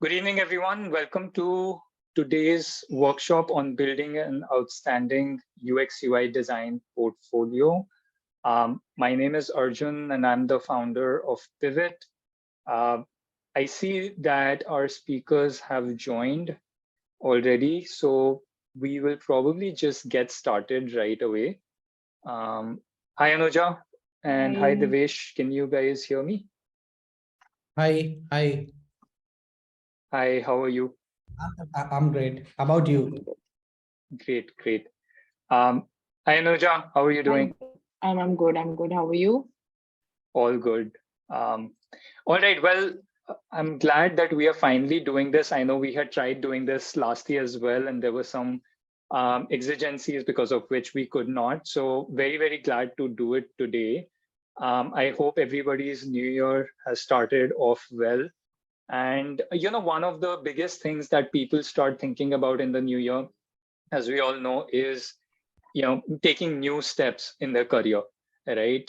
Good evening, everyone. Welcome to today's workshop on building an outstanding UX UI design portfolio. My name is Arjun, and I'm the founder of Pivot. Uh, I see that our speakers have joined already, so we will probably just get started right away. Um, Hi, Anuja, and hi, Hi, Divesh. Can you guys hear me? Hi. Hi, how are you? I'm great. How about you? Great, great. Hi, Anuja, how are you hi. doing? I'm good. I'm good. How are you? All good. Um, all right. Well, I'm glad that we are finally doing this. I know we had tried doing this last year as well, and there were some exigencies because of which we could not. So, very, very glad to do it today. I hope everybody's new year has started off well. And, one of the biggest things that people start thinking about in the new year, as we all know, is taking new steps in their career, right?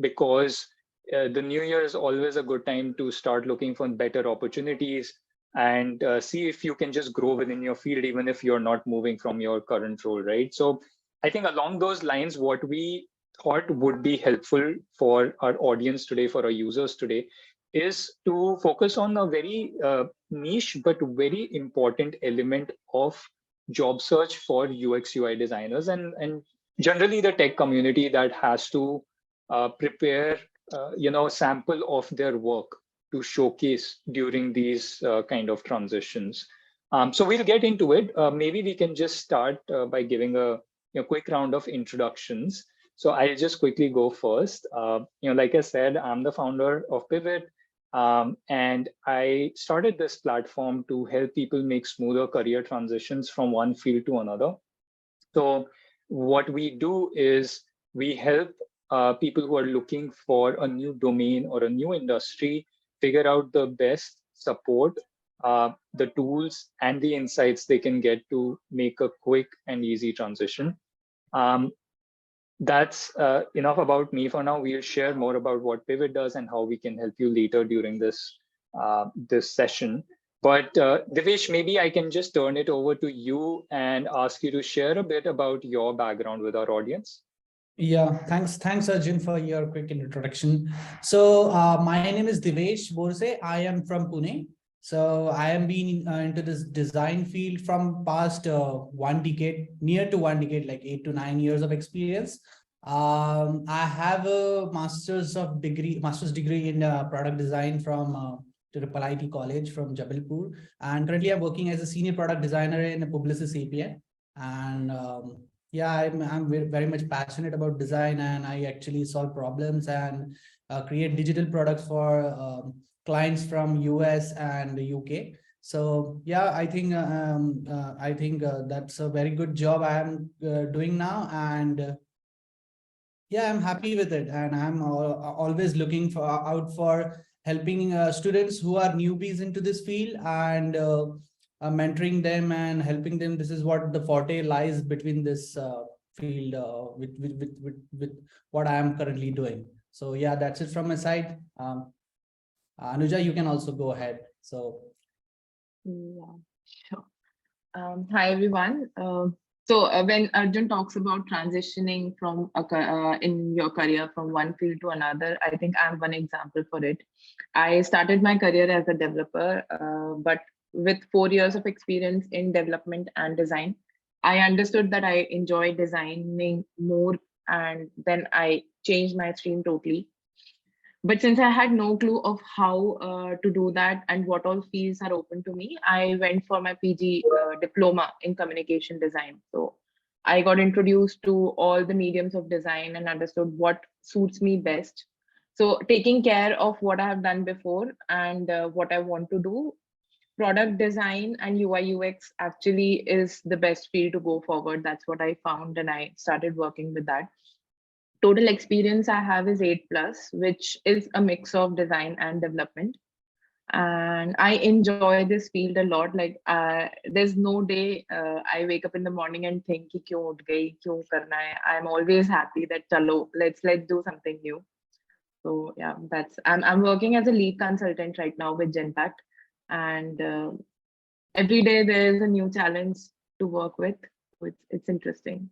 Because the new year is always a good time to start looking for better opportunities and see if you can just grow within your field, even if you're not moving from your current role, right? So I think along those lines, what we thought would be helpful for our audience today, for our users today, is to focus on a very niche but very important element of job search for UX UI designers and generally the tech community that has to prepare sample of their work to showcase during these kind of transitions. So we'll get into it. Maybe we can just start by giving a quick round of introductions. So I'll just quickly go first. Like I said, I'm the founder of Pivot. And I started this platform to help people make smoother career transitions from one field to another. So, what we do is we help people who are looking for a new domain or a new industry figure out the best support, the tools, and the insights they can get to make a quick and easy transition. Um, that's enough about me for now. We'll share more about what Pivot does and how we can help you later during this session. But Divesh, maybe I can just turn it over to you and ask you to share a bit about your background with our audience. Yeah, thanks, Arjun, for your quick introduction. So, my name is Divesh Borse. I am from Pune. So, I am been into this design field from past 1 decade, near to 1 decade, like 8 to 9 years of experience. I have a master's degree in product design from Triple IT College from Jabalpur, and currently I'm working as a senior product designer in Publicis API. And yeah, I'm very much passionate about design, and I actually solve problems and create digital products for clients from US and the UK. So yeah, I think that's a very good job I am doing now, and yeah, I'm happy with it, and I'm always looking for out for helping students who are newbies into this field, and mentoring them and helping them. This is what the forte lies between this field with what I am currently doing. So yeah, that's it from my side. Anuja, you can also go ahead. So Yeah, sure. Hi, everyone. When Arjun talks about transitioning from in your career from one field to another, I think I'm one example for it. I started my career as a developer, but with 4 years of experience in development and design, I understood that I enjoy designing more, and then I changed my stream totally. But since I had no clue of how to do that and what all fields are open to me, I went for my PG diploma in communication design. So I got introduced to all the mediums of design and understood what suits me best. So taking care of what I have done before and what I want to do, product design and UI UX actually is the best field to go forward. That's what I found, and I started working with that. Total experience I have is 8 plus, which is a mix of design and development. And I enjoy this field a lot. Like there's no day I wake up in the morning and think कि क्यों उठ गई, क्यों करना है. I'm always happy that chalo, let's do something new. So yeah, I'm working as a lead consultant right now with Genpact. and every day there is a new challenge to work with. It's interesting.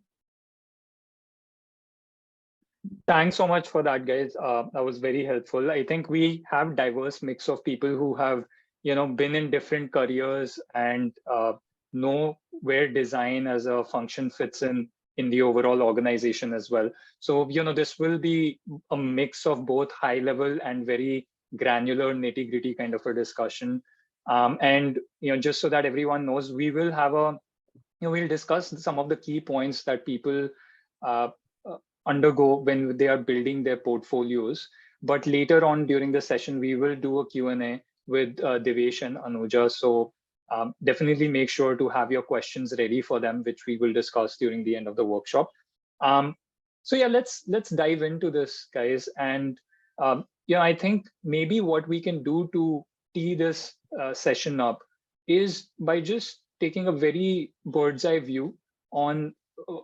Thanks so much for that, guys. That was very helpful. I think we have diverse mix of people who have, been in different careers and know where design as a function fits in the overall organization as well. So, this will be a mix of both high level and very granular nitty gritty kind of a discussion. And, just so that everyone knows, we will have we'll discuss some of the key points that people uh, undergo when they are building their portfolios. But later on during the session, we will do a Q&A with Divesh and Anuja. So definitely make sure to have your questions ready for them, which we will discuss during the end of the workshop. So yeah, let's dive into this, guys. And I think maybe what we can do to tee this session up is by just taking a very bird's eye view on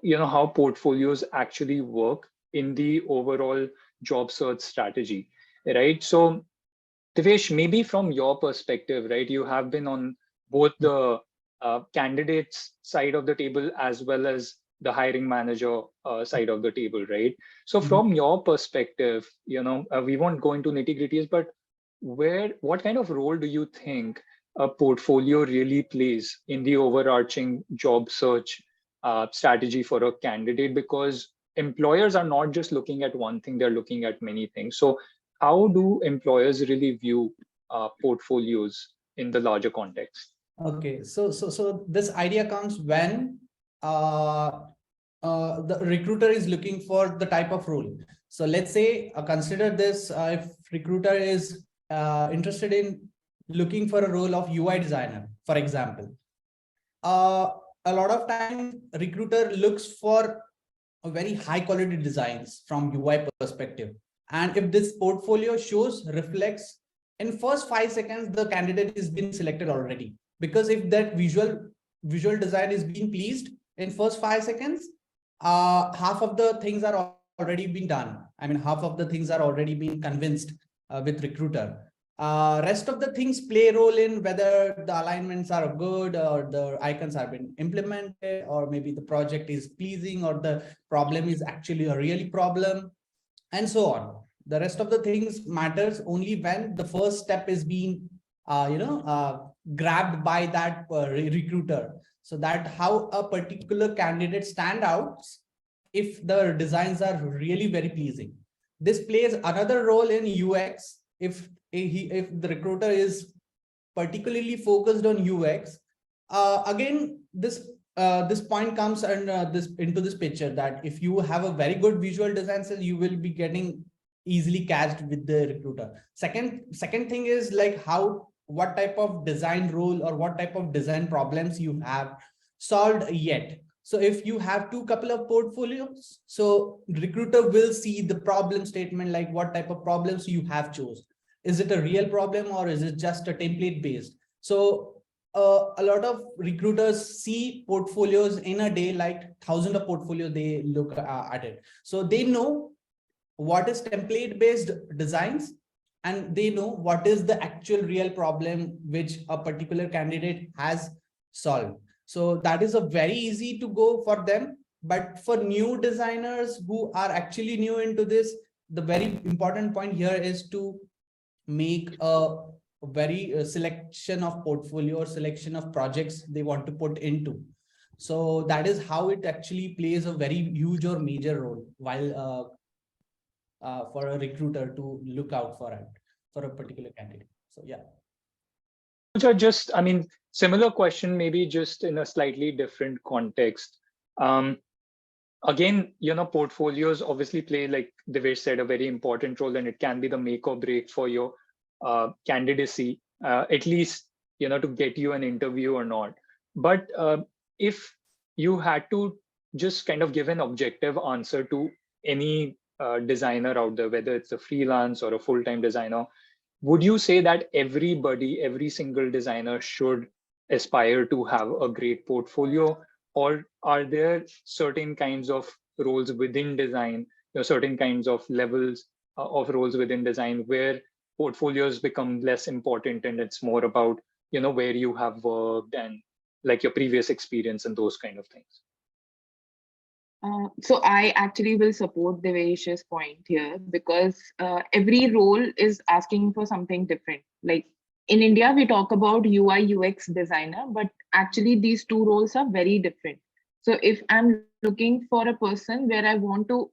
how portfolios actually work in the overall job search strategy, right? So Divesh, maybe from your perspective, right, you have been on both the candidates side of the table as well as the hiring manager side of the table, right? So from your perspective, we won't go into nitty gritties, but what kind of role do you think a portfolio really plays in the overarching job search strategy for a candidate? Because employers are not just looking at one thing, they're looking at many things. So how do employers really view portfolios in the larger context? Okay, so this idea comes when the recruiter is looking for the type of role. So let's say consider this: if recruiter is interested in looking for a role of UI designer, for example, a lot of time recruiter looks for a very high quality designs from UI perspective. And if this portfolio shows, reflects, in first 5 seconds, the candidate is being selected already. Because if that visual design is being pleased in first 5 seconds, half of the things are already been done. I mean, half of the things are already being convinced with recruiter. Rest of the things play a role in whether the alignments are good or the icons have been implemented, or maybe the project is pleasing or the problem is actually a really problem, and so on. The rest of the things matters only when the first step is being grabbed by that recruiter, so that how a particular candidate stand out if the designs are really very pleasing. This plays another role in UX. If the recruiter is particularly focused on UX, again this point comes and into this picture, that if you have a very good visual design, so you will be getting easily catched with the recruiter. Second thing is like what type of design role or what type of design problems you have solved yet. So if you have couple of portfolios, so recruiter will see the problem statement, like what type of problems you have chose. Is it a real problem or is it just a template based? So a lot of recruiters see portfolios in a day, like thousands of portfolios they look at it. So they know what is template based designs, and they know what is the actual real problem which a particular candidate has solved. So that is a very easy to go for them. But for new designers who are actually new into this, the very important point here is to make a very selection of portfolio or selection of projects they want to put into. So that is how it actually plays a very huge or major role while for a recruiter to look out for it for a particular candidate. So yeah. I mean, similar question, maybe just in a slightly different context. Again, portfolios obviously play, like Divesh said, a very important role, and it can be the make or break for your candidacy, at least, to get you an interview or not. But if you had to just kind of give an objective answer to any designer out there, whether it's a freelance or a full-time designer, would you say that every single designer should aspire to have a great portfolio? Or are there certain kinds of roles within design, certain kinds of levels of roles within design where portfolios become less important and it's more about where you have worked and like your previous experience and those kind of things. So I actually will support Devesh's point here, because every role is asking for something different. Like in India, we talk about UI UX designer, but actually these two roles are very different. So if I'm looking for a person where I want to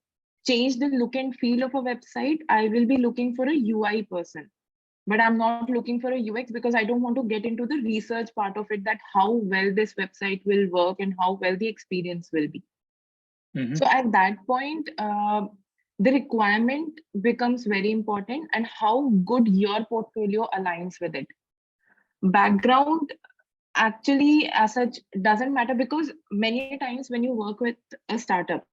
change the look and feel of a website, I will be looking for a UI person. But I'm not looking for a UX, because I don't want to get into the research part of it, that how well this website will work and how well the experience will be. So at that point, the requirement becomes very important, and how good your portfolio aligns with it. Background actually as such doesn't matter, because many times when you work with a startup,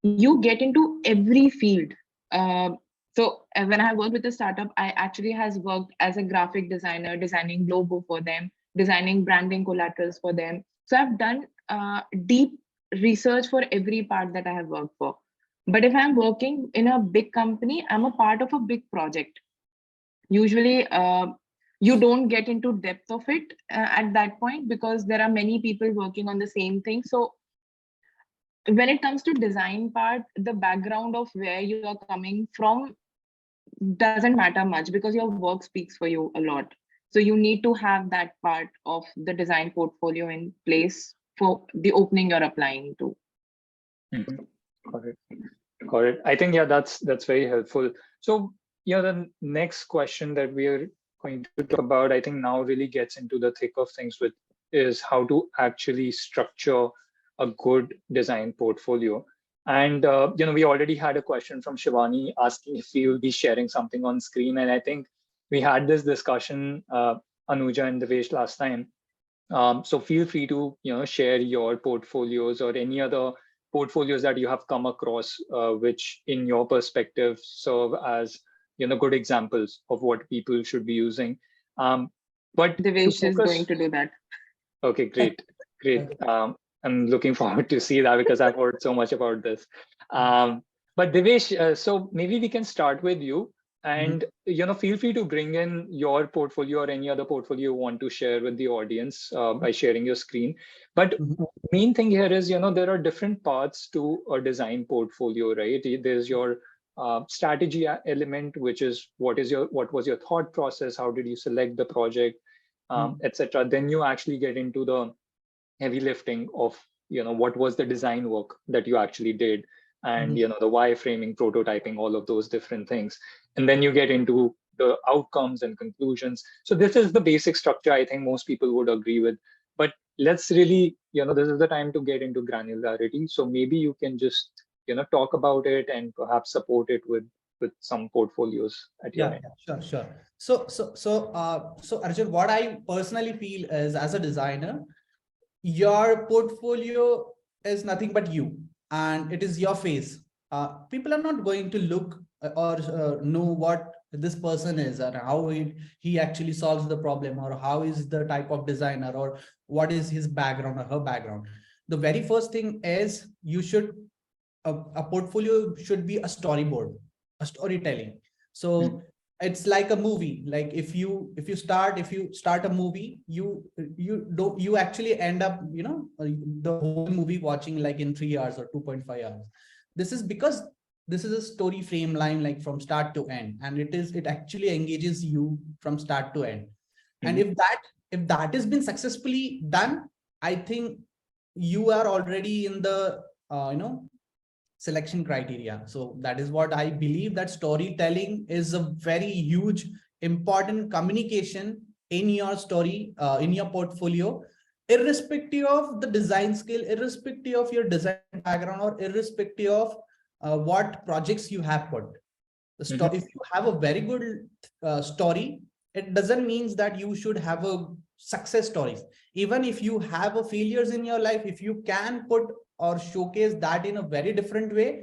you get into every field. When I worked with a startup, I actually has worked as a graphic designer, designing logo for them, designing branding collaterals for them. So I've done deep research for every part that I have worked for. But if I'm working in a big company, I'm a part of a big project. Usually, you don't get into depth of it at that point, because there are many people working on the same thing. So when it comes to design part, the background of where you are coming from doesn't matter much, because your work speaks for you a lot. So you need to have that part of the design portfolio in place for the opening you're applying to. Got it. Got it. I think, yeah, that's very helpful. So, yeah, the next question that we are going to talk about, I think now really gets into the thick of things with is how to actually structure a good design portfolio. And, we already had a question from Shivani asking if we will be sharing something on screen. And I think we had this discussion, Anuja and Divesh, last time. So feel free to, share your portfolios or any other portfolios that you have come across, which in your perspective serve as, good examples of what people should be using. But Divesh is going to do that. Okay, great. I'm looking forward to see that, because I've heard so much about this. But Divesh, so maybe we can start with you, and feel free to bring in your portfolio or any other portfolio you want to share with the audience by sharing your screen. But main thing here is, there are different parts to a design portfolio, right? There's your strategy element, which is what was your thought process? How did you select the project, etc. Then you actually get into the heavy lifting of, what was the design work that you actually did, and the wireframing, prototyping, all of those different things. And then you get into the outcomes and conclusions. So this is the basic structure I think most people would agree with. But let's really, this is the time to get into granularity. So maybe you can just, talk about it and perhaps support it with some portfolios at your end. Sure. So Arjun, what I personally feel is, as a designer, your portfolio is nothing but you, and it is your face. People are not going to look or know what this person is and how he actually solves the problem, or how is the type of designer, or what is his background or her background. The very first thing is, you should a portfolio should be a storyboard, a storytelling. So it's like a movie. Like if you start a movie, you actually end up, the whole movie watching like in 3 hours or 2.5 hours. This is because this is a story frame line, like from start to end, and it actually engages you from start to end. And if that has been successfully done, I think you are already in the selection criteria. So that is what I believe, that storytelling is a very huge important communication in your story, in your portfolio, irrespective of the design skill, irrespective of your design background, or irrespective of what projects you have put. If you have a very good story, it doesn't mean that you should have a success stories. Even if you have a failures in your life, if you can put or showcase that in a very different way,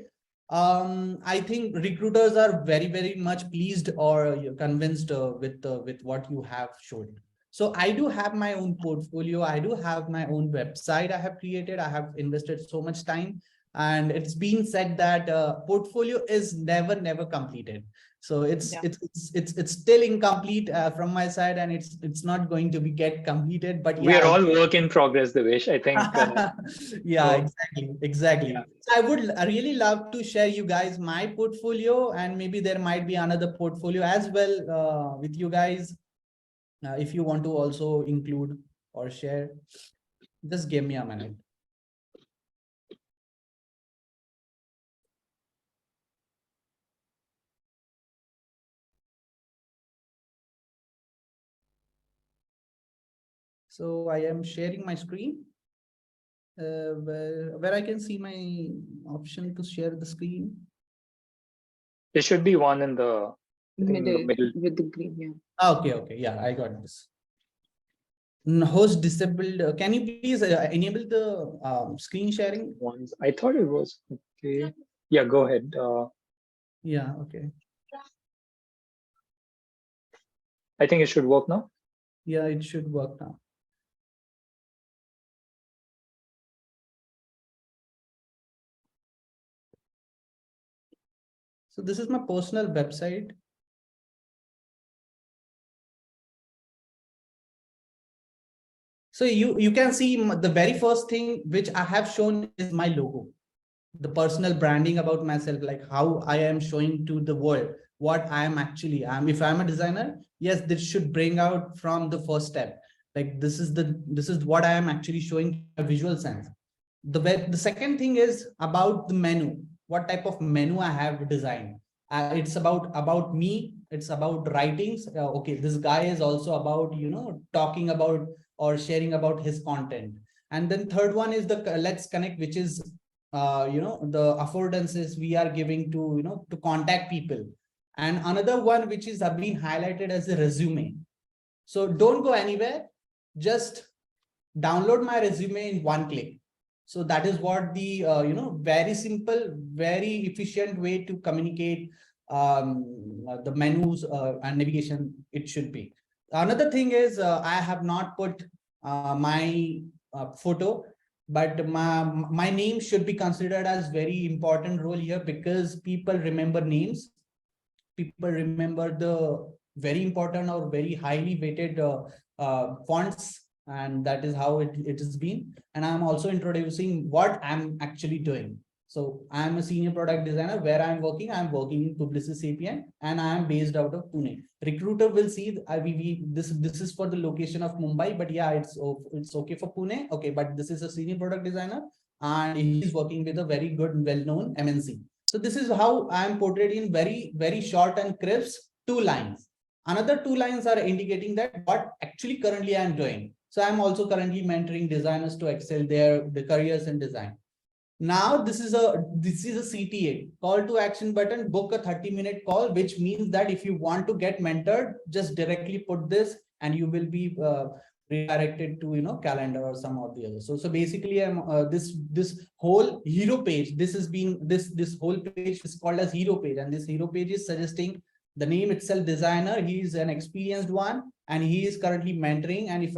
I think recruiters are very much pleased or convinced with what you have shown. So I do have my own portfolio. I do have my own website I have created. I have invested so much time. And it's been said that portfolio is never completed. So it's still incomplete from my side, and it's not going to be get completed. But We are yeah, all work in progress, Devesh. I think. yeah, So, exactly. yeah. So I would really love to share you guys my portfolio, and maybe there might be another portfolio as well with you guys. If you want to also include or share, just give me a minute. So I am sharing my screen where I can see my option to share the screen. There should be one in the middle. with the green, yeah. Okay, yeah, I got this. Host disabled. Can you please enable the screen sharing? Ones. I thought it was okay. Yeah, go ahead. Yeah, okay. I think it should work now. Yeah, it should work now. So this is my personal website. So you can see the very first thing which I have shown is my logo, the personal branding about myself, like how I am showing to the world what I am actually. If I'm a designer, yes, this should bring out from the first step. Like this is what I am actually showing a visual sense. The second thing is about the menu, what type of menu I have designed. It's about me, it's about writings. Okay, this guy is also about talking about or sharing about his content. And then third one is the let's connect, which is the affordances we are giving to to contact people. And another one which is have been highlighted as a resume. So don't go anywhere, just download my resume in one click. So that is what the very simple, very efficient way to communicate the menus and navigation it should be. Another thing is I have not put my photo, but my name should be considered as very important role here, because people remember names, people remember the very important or very highly weighted fonts, and that is how it has been. And I'm also introducing what I'm actually doing. So I'm a senior product designer. Where I'm working in Publicis Sapient, and I am based out of Pune. Recruiter will see this is for the location of Mumbai, but yeah, it's okay for Pune. Okay, but this is a senior product designer, and he's working with a very good, well-known MNC. So this is how I am portrayed in very short and crisp 2 lines. Another 2 lines are indicating that what actually currently I am doing. So I'm also currently mentoring designers to excel their careers in design. Now this is a CTA, call to action button. Book a 30-minute call, which means that if you want to get mentored, just directly put this and you will be redirected to calendar or some of the others. So basically I'm this whole hero page, this whole page is called as hero page, and this hero page is suggesting the name itself, designer. He is an experienced one, and he is currently mentoring. And if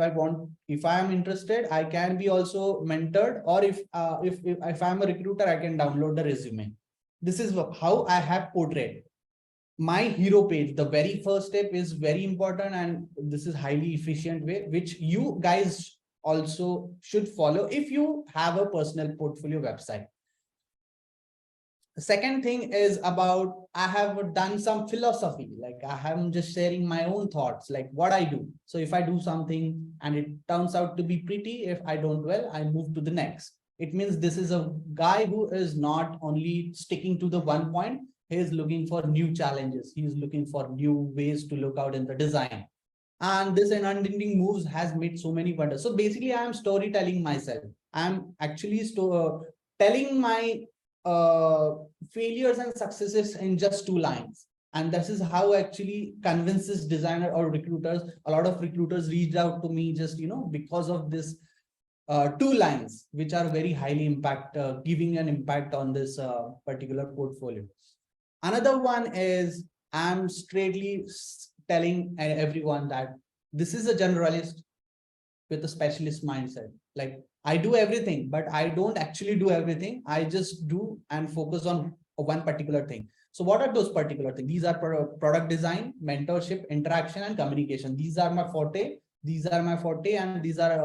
I am interested, I can be also mentored, or if I'm a recruiter, I can download the resume. This is how I have portrayed my hero page. The very first step is very important, and this is highly efficient way which you guys also should follow if you have a personal portfolio website. The second thing is about, I have done some philosophy, like I am just sharing my own thoughts, like what I do. So if I do something and it turns out to be pretty, if I don't well, I move to the next. It means this is a guy who is not only sticking to the one point, he is looking for new challenges. He is looking for new ways to look out in the design. And this unending moves has made so many wonders. So basically I am storytelling myself. I'm actually telling my failures and successes in just 2 lines. And this is how actually convinces designer or recruiters. A lot of recruiters reached out to me just because of this 2 lines, which are very highly giving an impact on this particular portfolio. Another one is I'm straightly telling everyone that this is a generalist with a specialist mindset. Like I do everything, but I don't actually do everything. I just do and focus on one particular thing. So what are those particular things? These are product design, mentorship, interaction, and communication. These are my forte. These are my forte, and these are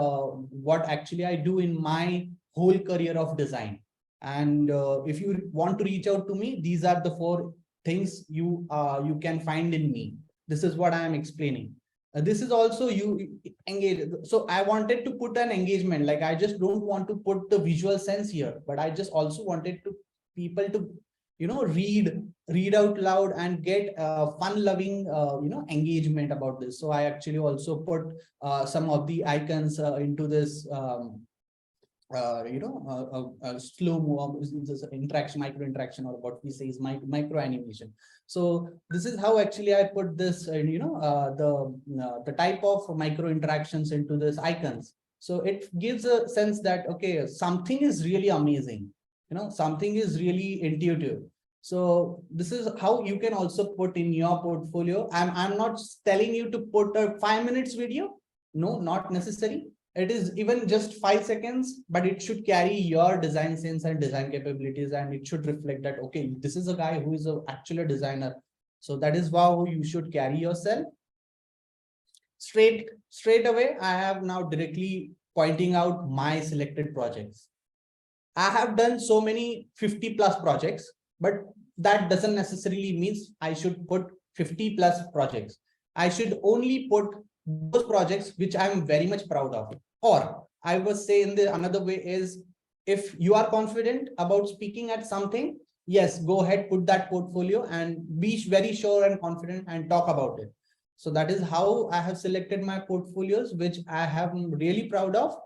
what actually I do in my whole career of design. And if you want to reach out to me, these are the 4 things you can find in me. This is what I am explaining. This is also you engage. So I wanted to put an engagement, like I just don't want to put the visual sense here, but I just also wanted to people to, read out loud and get fun loving, engagement about this. So I actually also put some of the icons into this, slow move interaction, micro interaction, or what we say is micro animation. So this is how actually I put this, the type of micro interactions into this icons. So it gives a sense that, okay, something is really amazing, something is really intuitive. So this is how you can also put in your portfolio. I'm not telling you to put a 5 minutes video. No, not necessary. It is even just 5 seconds, but it should carry your design sense and design capabilities, and it should reflect that, okay, this is a guy who is actually a designer. So that is how you should carry yourself. Straight away, I have now directly pointing out my selected projects. I have done so many 50 plus projects, but that doesn't necessarily means I should put 50 plus projects. I should only put those projects which I'm very much proud of. Or I would say in the another way is, if you are confident about speaking at something, yes, go ahead, put that portfolio and be very sure and confident and talk about it. So that is how I have selected my portfolios, which I am really proud of.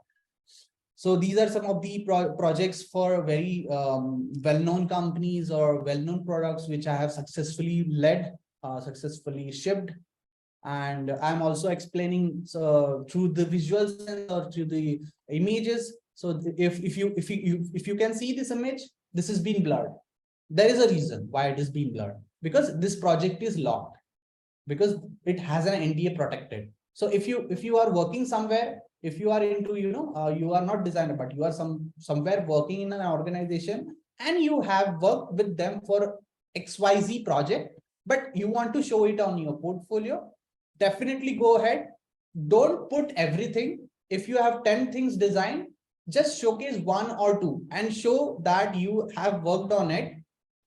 So these are some of the projects for very well-known companies or well-known products, which I have successfully led, successfully shipped. And I'm also explaining through the visuals or through the images. So if you can see this image, this is being blurred. There is a reason why it is being blurred, because this project is locked, because it has an NDA protected. So if you are working somewhere, if you are into, you are not designer, but you are somewhere working in an organization and you have worked with them for XYZ project, but you want to show it on your portfolio, definitely go ahead. Don't put everything. If you have 10 things designed, just showcase 1 or 2 and show that you have worked on it.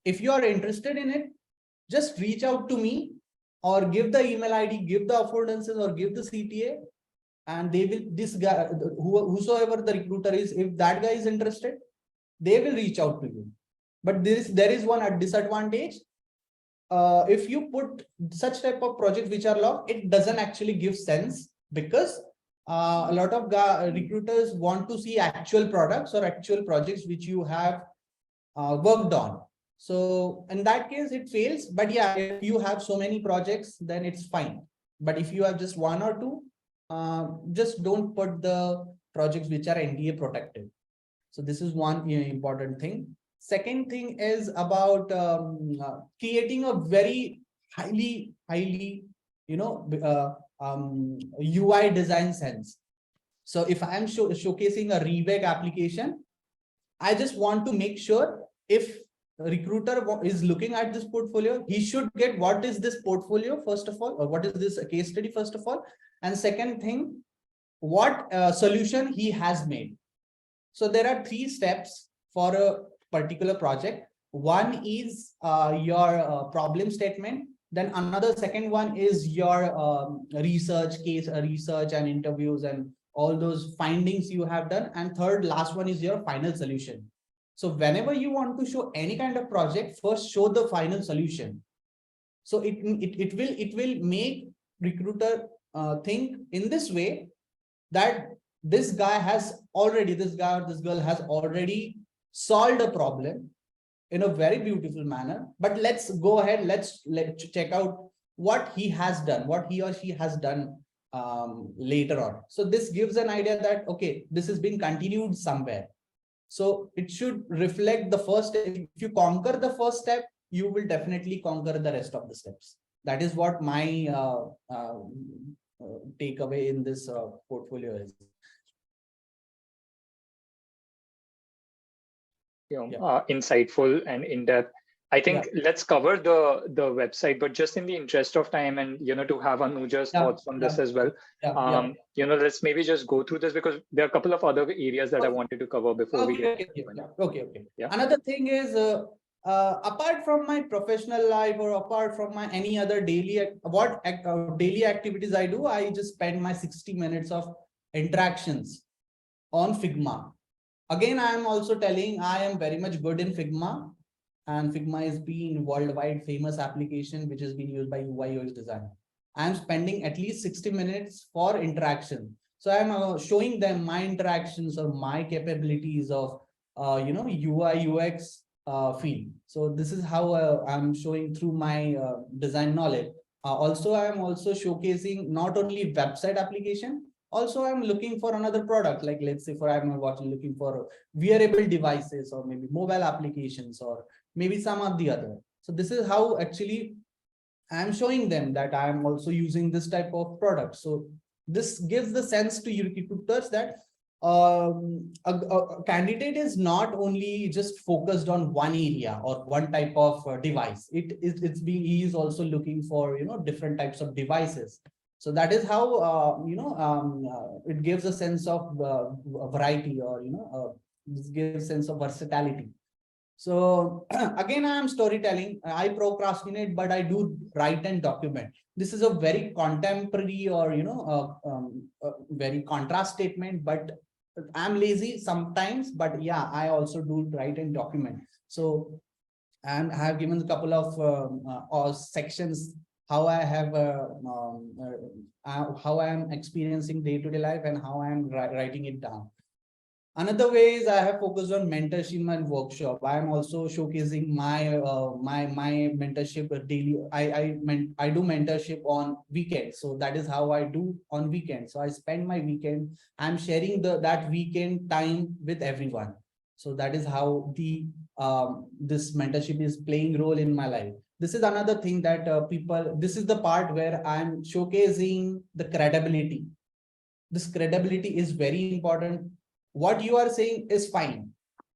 If you are interested in it, just reach out to me or give the email ID, give the affordances, or give the CTA, and they will, this guy, whosoever the recruiter is, if that guy is interested, they will reach out to you. But there is one disadvantage. If you put such type of projects which are locked, it doesn't actually give sense, because a lot of recruiters want to see actual products or actual projects which you have worked on. So in that case, it fails. But yeah, if you have so many projects, then it's fine. But if you have just 1 or 2, just don't put the projects which are NDA protected. So this is one important thing. Second thing is about creating a very highly, UI design sense. So if I am showcasing a Reweg application, I just want to make sure if a recruiter is looking at this portfolio, he should get what is this portfolio, first of all, or what is this case study, first of all. And second thing, what solution he has made. So there are 3 steps for a particular project. One is your problem statement. Then another second one is your research case, research and interviews and all those findings you have done. And third, last one is your final solution. So whenever you want to show any kind of project, first show the final solution. So it will make recruiter think in this way, that this guy has already, this guy or this girl has already solved a problem in a very beautiful manner. But let's go ahead, let's check out what he has done, what he or she has done later on. So this gives an idea that, okay, this has been continued somewhere. So it should reflect the first step. If you conquer the first step, you will definitely conquer the rest of the steps. That is what my takeaway in this portfolio is. insightful and in-depth. I think let's cover the website, but just in the interest of time and, to have Anuja's thoughts on this as well. Let's maybe just go through this because there are a couple of other areas that I wanted to cover before we get Okay. Another thing is, apart from my professional life or apart from my any other daily activities I do, I just spend my 60 minutes of interactions on Figma. Again, I am also telling I am very much good in Figma, and Figma is being worldwide famous application which is being used by UI UX design. I am spending at least 60 minutes for interaction. So I am showing them my interactions or my capabilities of UI UX field. So this is how I'm showing through my design knowledge. Also, I am also showcasing not only website application, also I'm looking for another product, like let's say I'm looking for wearable devices or maybe mobile applications or maybe some of the other. So this is how actually I'm showing them that I'm also using this type of product. So this gives the sense to you recruiters that a candidate is not only just focused on one area or one type of device. He is also looking for different types of devices. So that is how it gives a sense of variety, or this gives sense of versatility. So again, I am storytelling. I procrastinate, but I do write and document. This is a very contemporary or very contrast statement, but I'm lazy sometimes, but yeah, I also do write and document. So and I have given a couple of sections how I have how I am experiencing day-to-day life and how I am writing it down. Another way is I have focused on mentorship and workshop. I am also showcasing my my mentorship daily. I do mentorship on weekends, so that is how I do on weekends. So I spend my weekend. I'm sharing that weekend time with everyone. So that is how the this mentorship is playing role in my life. This is another thing that this is the part where I'm showcasing the credibility. This credibility is very important. What you are saying is fine.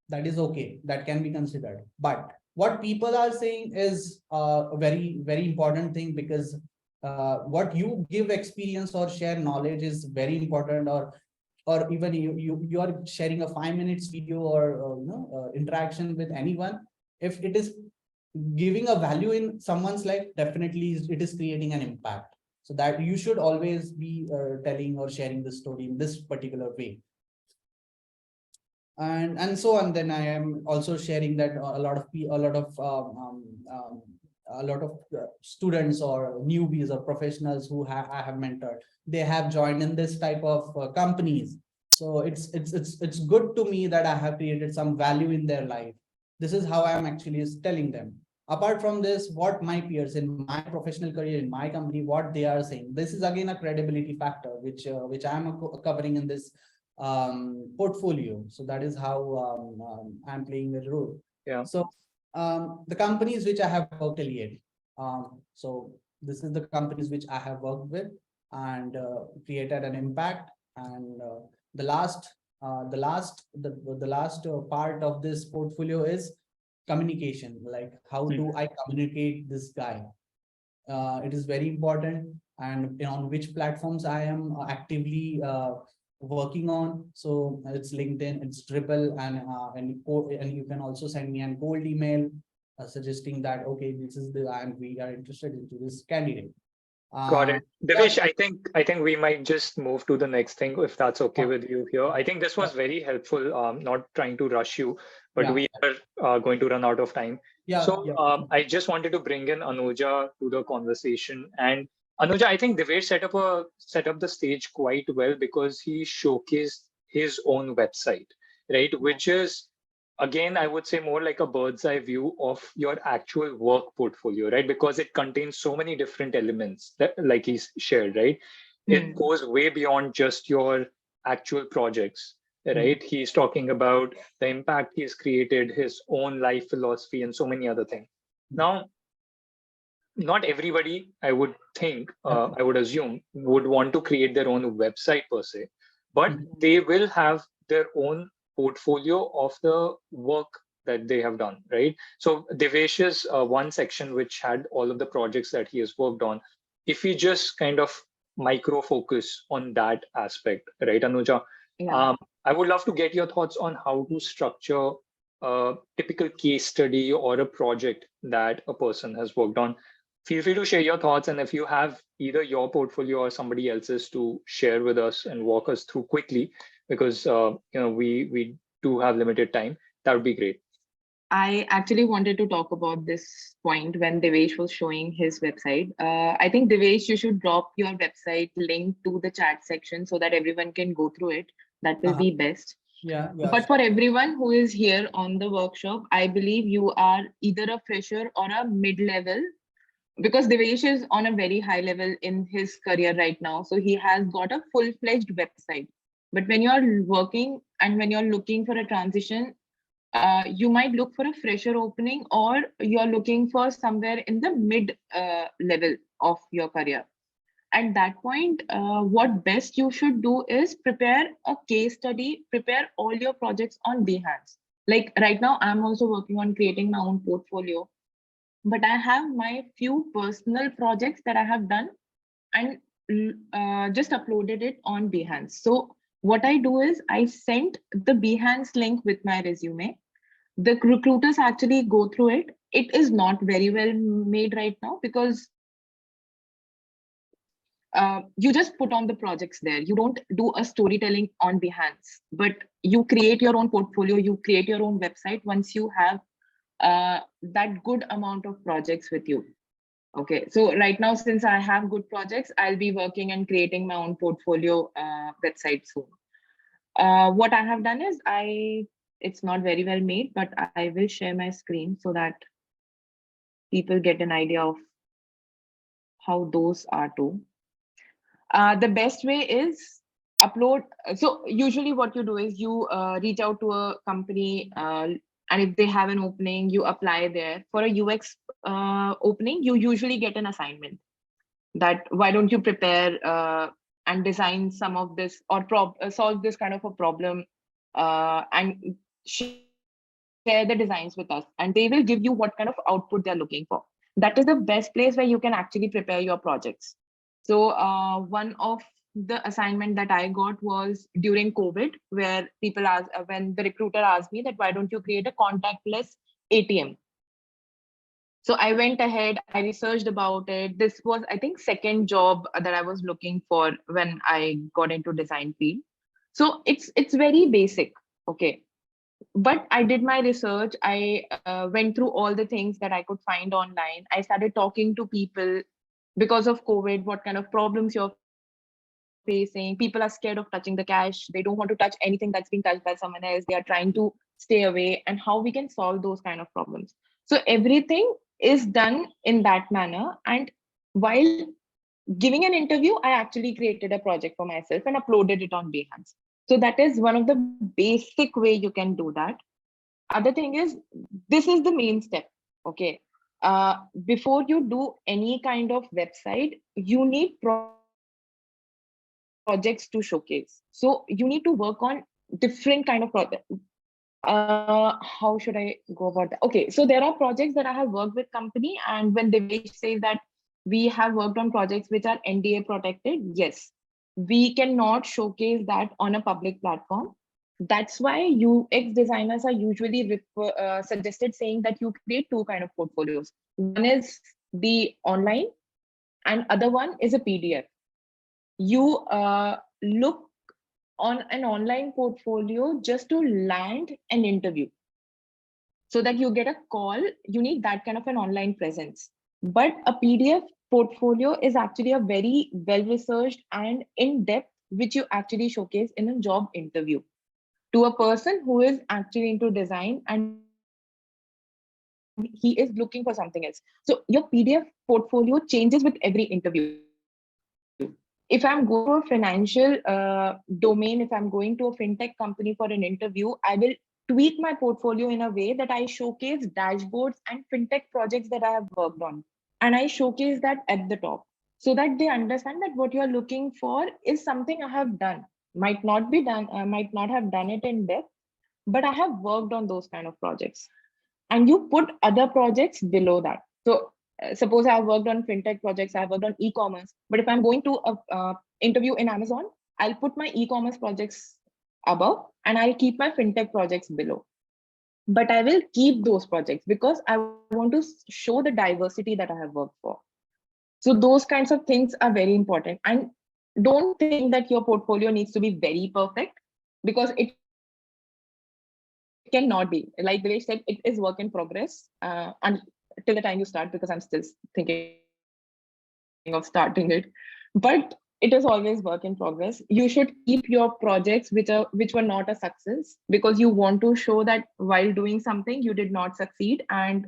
That is okay. That can be considered. But what people are saying is a very, very important thing, because what you give experience or share knowledge is very important, or even you are sharing a 5 minutes video or interaction with anyone. If it is giving a value in someone's life, definitely it is creating an impact. So that you should always be telling or sharing the story in this particular way. And so on. Then I am also sharing that a lot of students or newbies or professionals who I have mentored, they have joined in this type of companies. So it's good to me that I have created some value in their life. This is how I am actually telling them. Apart from this, what my peers in my professional career in my company, what they are saying, this is again a credibility factor which I am covering in this portfolio. So that is how I'm playing a role. So the companies which I have worked till so this is the companies which I have worked with and created an impact. And the last part of this portfolio is communication. Like, how do I communicate this guy? It is very important, and on which platforms I am actively working on. So it's LinkedIn, it's Dribble, and you can also send me an cold email suggesting that okay, this is we are interested into this candidate. Got it. Divesh, I think we might just move to the next thing, if that's okay with you here. I think this was very helpful, not trying to rush you, but we are going to run out of time. I just wanted to bring in Anuja to the conversation. And Anuja, I think Divesh set up the stage quite well, because he showcased his own website, right? Which is, again, I would say more like a bird's eye view of your actual work portfolio, right? Because it contains so many different elements that, like he's shared, right? It goes way beyond just your actual projects, right? He's talking about the impact he's created, his own life philosophy, and so many other things. Now, not everybody, I would think, I would assume, would want to create their own website per se, but they will have their own portfolio of the work that they have done, right? So Devesh's one section which had all of the projects that he has worked on, if we just kind of micro focus on that aspect, right, Anuja? Yeah. I would love to get your thoughts on how to structure a typical case study or a project that a person has worked on. Feel free to share your thoughts, and if you have either your portfolio or somebody else's to share with us and walk us through quickly, because we do have limited time, that would be great. I actually wanted to talk about this point when Devesh was showing his website. I think Devesh, you should drop your website link to the chat section so that everyone can go through it. That will be best. Yeah. But for everyone who is here on the workshop, I believe you are either a fresher or a mid-level, because Devesh is on a very high level in his career right now. So he has got a full-fledged website. But when you're working and when you're looking for a transition, you might look for a fresher opening, or you're looking for somewhere in the mid level of your career. At that point, what best you should do is prepare a case study, prepare all your projects on Behance. Like right now, I'm also working on creating my own portfolio, but I have my few personal projects that I have done and just uploaded it on Behance. So what I do is I sent the Behance link with my resume. The recruiters actually go through it. It is not very well made right now because you just put on the projects there. You don't do a storytelling on Behance, but you create your own portfolio, you create your own website once you have that good amount of projects with you. Okay, so right now, since I have good projects, I'll be working and creating my own portfolio website soon. What I have done is it's not very well made, but I will share my screen so that people get an idea of how those are too. The best way is upload. So usually what you do is you reach out to a company and if they have an opening, you apply there. For a UX opening, you usually get an assignment that why don't you prepare and design some of this or solve this kind of a problem and share the designs with us, and they will give you what kind of output they're looking for. That is the best place where you can actually prepare your projects. So one of the assignment that I got was during COVID, where people asked, when the recruiter asked me that why don't you create a contactless ATM. So I went ahead, I researched about it. This was, I think, second job that I was looking for when I got into design field. So it's very basic, okay. But I did my research. I went through all the things that I could find online. I started talking to people because of COVID, what kind of problems you're facing. People are scared of touching the cash. They don't want to touch anything that's being touched by someone else. They are trying to stay away, and how we can solve those kind of problems. So everything is done in that manner. And while giving an interview, I actually created a project for myself and uploaded it on Behance. So that is one of the basic way you can do that. Other thing is, this is the main step, okay. Before you do any kind of website, you need projects to showcase. So you need to work on different kind of projects. How should I go about that? Okay, so there are projects that I have worked with company, and when Devesh says that we have worked on projects which are NDA protected, yes, we cannot showcase that on a public platform. That's why UX designers are usually suggested saying that you create two kind of portfolios. One is the online, and other one is a PDF. You look on an online portfolio just to land an interview, so that you get a call. You need that kind of an online presence. But a PDF portfolio is actually a very well researched and in depth, which you actually showcase in a job interview to a person who is actually into design and he is looking for something else. So your PDF portfolio changes with every interview. If I'm going to a financial domain, if I'm going to a fintech company for an interview, I will tweak my portfolio in a way that I showcase dashboards and fintech projects that I have worked on. And I showcase that at the top so that they understand that what you're looking for is something I have done. Might not have done it in depth, but but I have worked on those kind of projects. And you put other projects below that. So suppose I have worked on fintech projects, I have worked on e-commerce, but if I'm going to a interview in Amazon, I'll put my e-commerce projects above and I'll keep my fintech projects below. But I will keep those projects because I want to show the diversity that I have worked for. So those kinds of things are very important. And don't think that your portfolio needs to be very perfect, because it cannot be. Like Divesh said, it is work in progress until the time you start, because I'm still thinking of starting it. But it is always work in progress. You should keep your projects which were not a success, because you want to show that while doing something you did not succeed and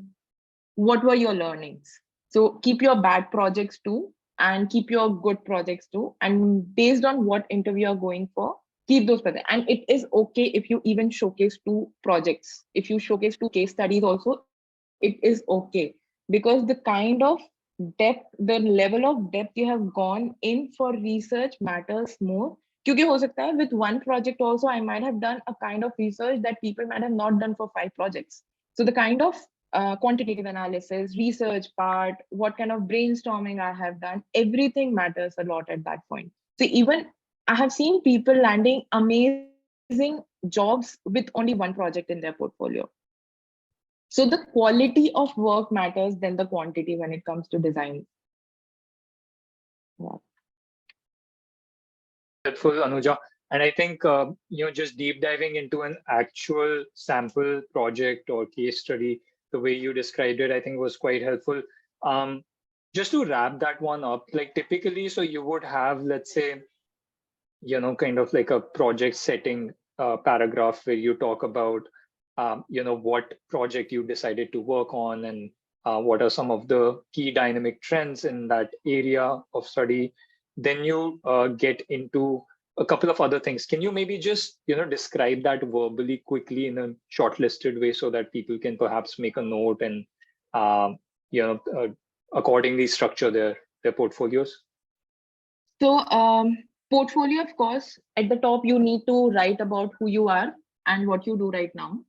what were your learnings. So keep your bad projects too and keep your good projects too, and based on what interview you're going for, keep those projects. And it is okay if you even showcase 2 projects, if you showcase 2 case studies also, it is okay, because the kind of depth, the level of depth you have gone in for research matters more. Kyunki ho sakta hai with one project also I might have done a kind of research that people might have not done for 5 projects. So the kind of quantitative analysis, research part, what kind of brainstorming I have done, everything matters a lot at that point. So even I have seen people landing amazing jobs with only one project in their portfolio. So the quality of work matters than the quantity when it comes to design. Yeah. Helpful, Anuja. And I think, just deep diving into an actual sample project or case study, the way you described it, I think was quite helpful. Just to wrap that one up, like typically, so you would have, let's say, kind of like a project setting paragraph where you talk about, what project you decided to work on and what are some of the key dynamic trends in that area of study. Then you get into a couple of other things. Can you maybe just, describe that verbally quickly in a shortlisted way so that people can perhaps make a note and, accordingly structure their portfolios? So portfolio, of course, at the top, you need to write about who you are and what you do right now,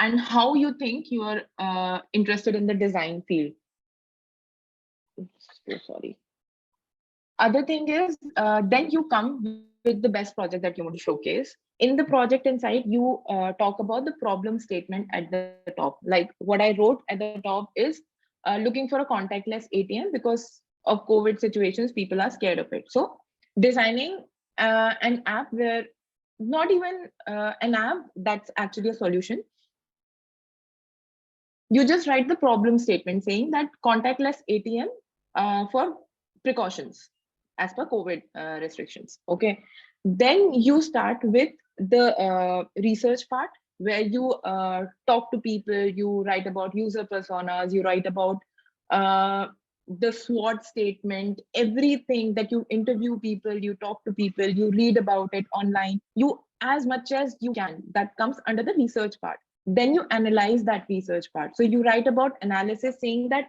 and how you think you are interested in the design field. So sorry. Other thing is, then you come with the best project that you want to showcase. In the project inside, you talk about the problem statement at the top. Like what I wrote at the top is looking for a contactless ATM because of COVID situations, people are scared of it. So designing an app where not even an app that's actually a solution. You just write the problem statement saying that contactless ATM for precautions as per COVID restrictions. Okay. Then you start with the research part where you talk to people, you write about user personas, you write about the SWOT statement, everything that you interview people, you talk to people, you read about it online, you as much as you can. That comes under the research part. Then you analyze that research part. So you write about analysis saying that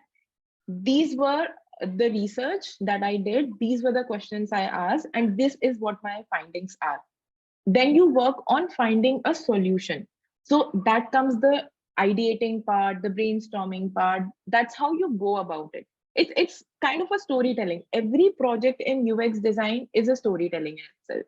these were the research that I did, these were the questions I asked, and this is what my findings are. Then you work on finding a solution. So that comes the ideating part, the brainstorming part. That's how you go about it. It's kind of a storytelling. Every project in UX design is a storytelling in itself.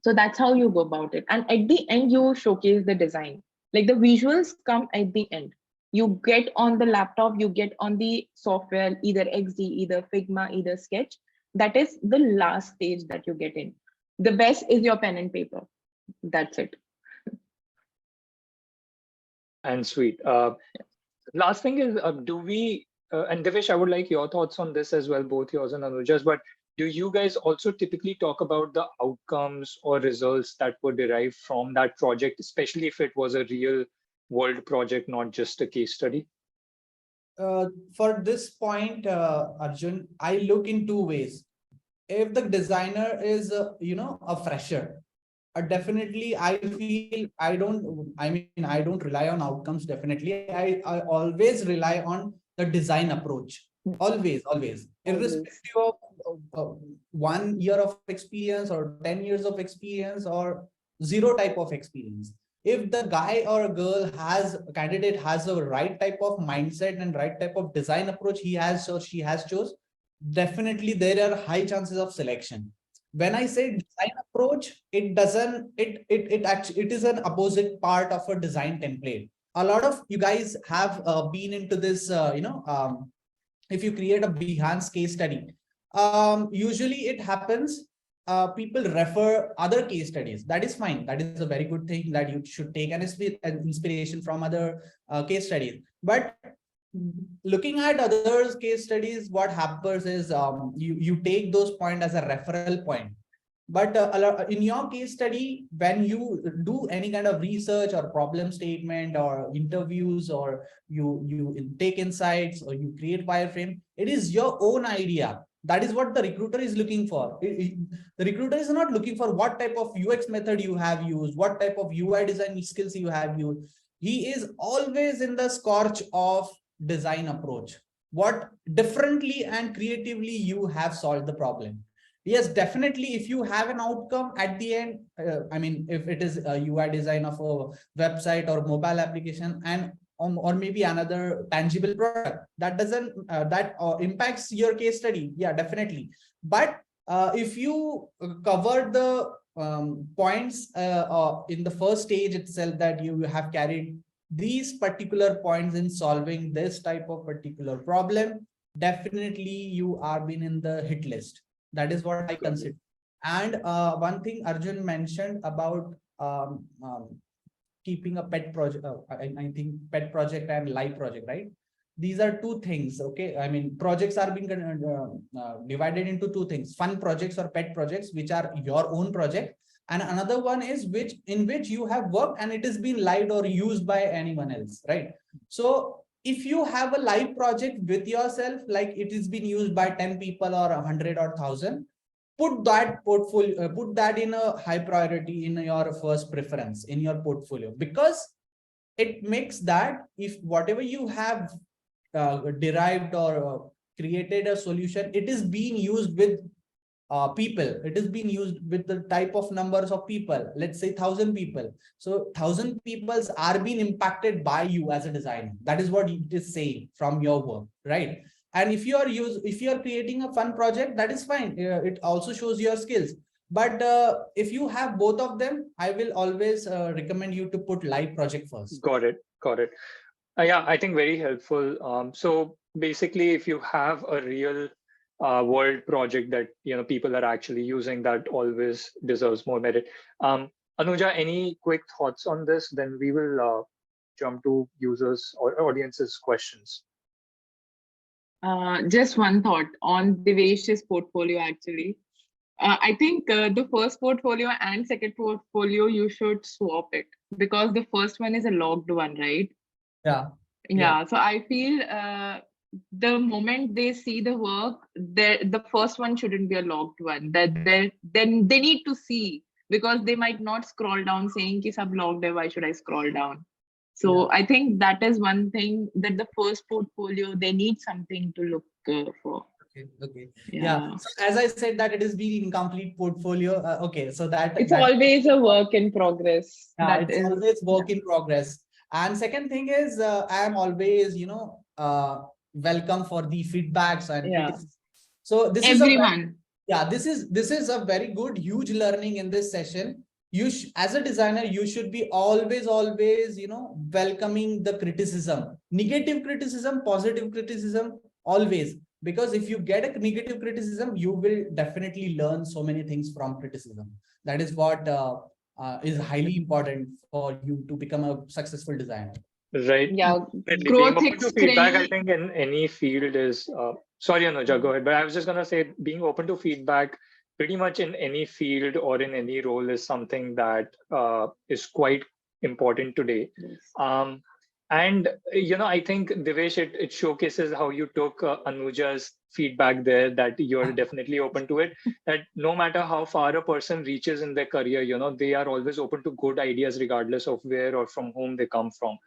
So that's how you go about it. And at the end, you showcase the design. Like the visuals come at the end. You get on the laptop, you get on the software, either XD, either Figma, either Sketch. That is the last stage that you get in. The best is your pen and paper. That's it. And sweet. Last thing is, do we, and Divesh, I would like your thoughts on this as well, both yours and Anuja's, but do you guys also typically talk about the outcomes or results that were derived from that project, especially if it was a real world project, not just a case study? For this point, Arjun, I look in 2 ways. If the designer is, a fresher, definitely I feel I don't rely on outcomes. Definitely, I always rely on the design approach. Always, irrespective of 1 year of experience or 10 years of experience or zero type of experience. if the guy or a girl candidate has the right type of mindset and right type of design approach he has or she has chose, definitely there are high chances of selection. When I say design approach, it doesn't, it actually, it is an opposite part of a design template. A lot of you guys have been into this, if you create a Behance case study, usually it happens, people refer other case studies. That is fine. That is a very good thing, that you should take an inspiration from other case studies. But looking at others case studies, what happens is, you take those points as a referral point. But in your case study, when you do any kind of research or problem statement or interviews, or you take insights or you create wireframe, it is your own idea. That is what the recruiter is looking for. The recruiter is not looking for what type of UX method you have used, what type of UI design skills you have used. He is always in the scorch of design approach. What differently and creatively you have solved the problem. Yes, definitely. If you have an outcome at the end, I mean, if it is a UI design of a website or mobile application, and or maybe another tangible product, that doesn't impacts your case study. Yeah, definitely. But if you cover the points in the first stage itself, that you have carried these particular points in solving this type of particular problem, definitely you are been in the hit list. That is what I consider. And one thing Arjun mentioned about keeping a pet project, I think pet project and live project, right? These are two things. Okay, I mean, projects are being divided into two things: fun projects or pet projects, which are your own project, and another one is in which you have worked and it is being live or used by anyone else, right? So if you have a live project with yourself, like it is being used by 10 people or 100 or 1,000, put that portfolio, put that in a high priority in your first preference in your portfolio, because it makes that if whatever you have derived or created a solution, it is being used with people, it is being used with the type of numbers of people, let's say 1,000 people. So 1,000 peoples are being impacted by you as a designer. That is what it is saying from your work, right? And if you are creating a fun project, that is fine. It also shows your skills. But if you have both of them, I will always recommend you to put live project first. Got it. Yeah, I think very helpful. So basically, if you have a real world project that people are actually using, that always deserves more merit. Anuja, any quick thoughts on this? Then we will jump to users or audience's questions. Just one thought on Devesh's portfolio, actually. I think the first portfolio and second portfolio, you should swap it, because the first one is a logged one, right? Yeah. So I feel the moment they see the work, the first one shouldn't be a logged one. Then they need to see, because they might not scroll down saying ki sab logged hai, why should I scroll down? So I think that is one thing, that the first portfolio, they need something to look for. Okay. Yeah. So as I said, that it is being incomplete portfolio. Okay. So it's always a work in progress. Yeah, it's always work in progress. And second thing is, I am always, welcome for the feedbacks and so this everyone. This is a very good, huge learning in this session. As a designer, you should be always, welcoming the criticism, negative criticism, positive criticism, always. Because if you get a negative criticism, you will definitely learn so many things from criticism. That is what is highly important for you to become a successful designer. Right. Yeah. Being open to feedback, I think, in any field is, sorry, Anuja, go ahead. But I was just going to say, being open to feedback pretty much in any field or in any role is something that is quite important today. Yes. And, I think, Divesh, it showcases how you took Anuja's feedback there, that you're definitely open to it, that no matter how far a person reaches in their career, they are always open to good ideas, regardless of where or from whom they come from.